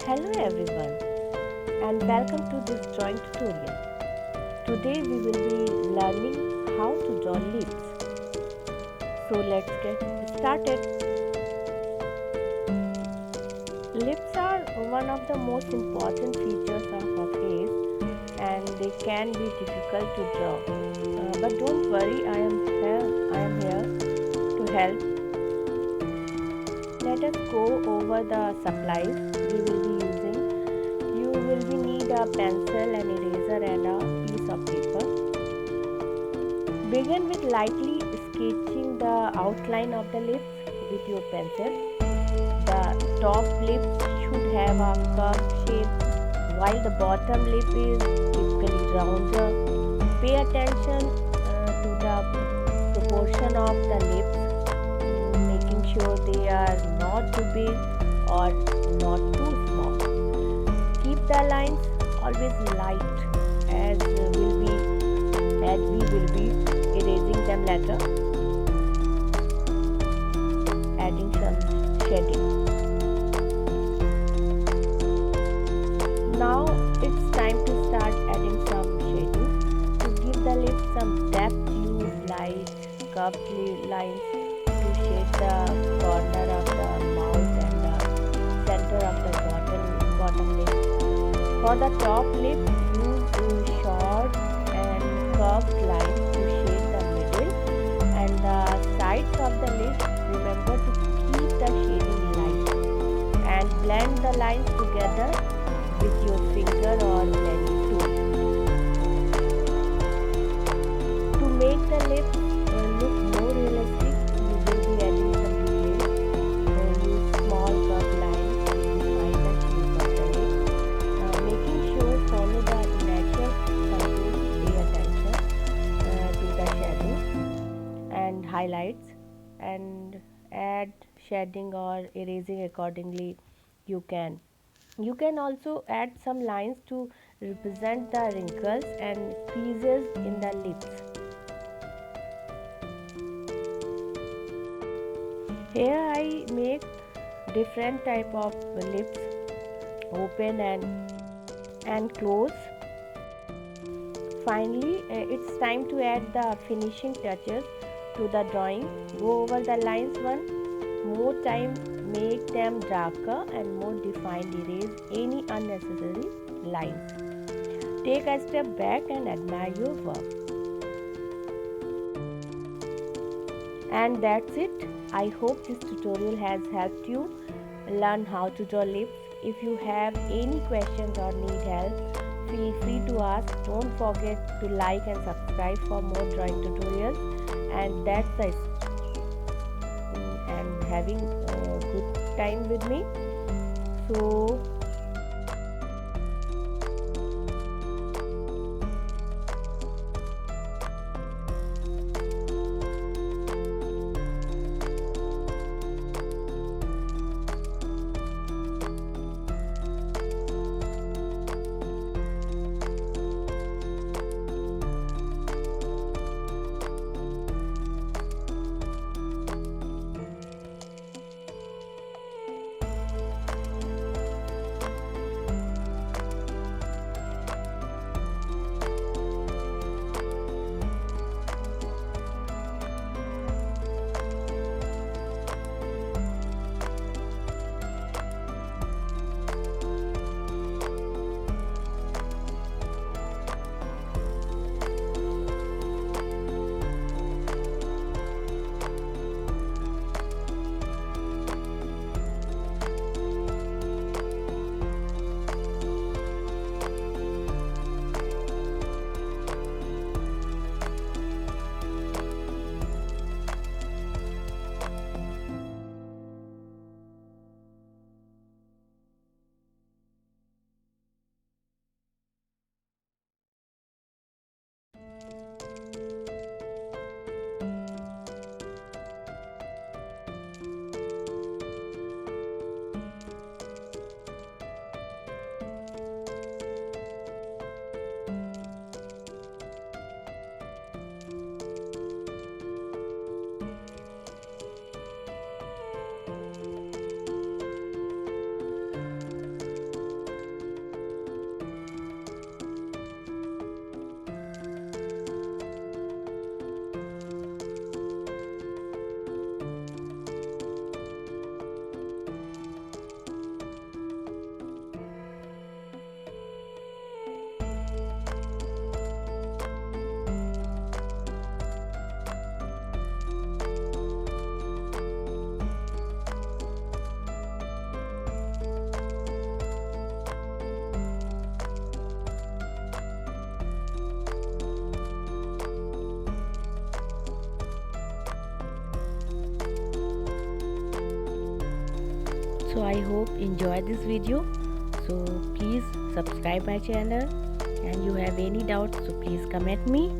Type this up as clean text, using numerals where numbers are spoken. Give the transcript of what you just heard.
Hello everyone and welcome to this drawing tutorial. Today we will be learning how to draw lips. So let's get started. Lips are one of the most important features of a face and they can be difficult to draw. But don't worry, I am here to help. Let us go over the supplies we will be using. You will need a pencil, an eraser and a piece of paper. Begin with lightly sketching the outline of the lips with your pencil. The top lip should have a curved shape while the bottom lip is typically rounder. Pay attention to the proportion of the lips, making sure they are not too big or not too small. Keep the lines always light as we will be erasing them later. Adding some shading. Now it's time to start adding some shading. To give the lips some depth, use light curved lines to shade the corner of the mouth and the center of the bottom lip. For the top lip, use short and curved lines to shade the middle, and the sides of the lip, remember to keep the shading light and blend the lines together with your finger or blending tool. To make the lip look more realistic, you will be adding some details. Use small curved lines to define the shape of the lip. Making sure follow the natural contours, pay attention to the shading and highlights, and add shading or erasing accordingly you can. You can also add some lines to represent the wrinkles and creases in the lips. Here I make different type of lips, open and close. Finally, it's time to add the finishing touches to the drawing. Go over the lines one more time, make them darker and more defined. Erase any unnecessary lines. Take a step back and admire your work. And that's it. I hope this tutorial has helped you learn how to draw lips. If you have any questions or need help, feel free to ask. Don't forget to like and subscribe for more drawing tutorials. And that's it. And having a good time with me. So So I hope enjoy this video. So please subscribe my channel, and you have any doubts, so please comment me.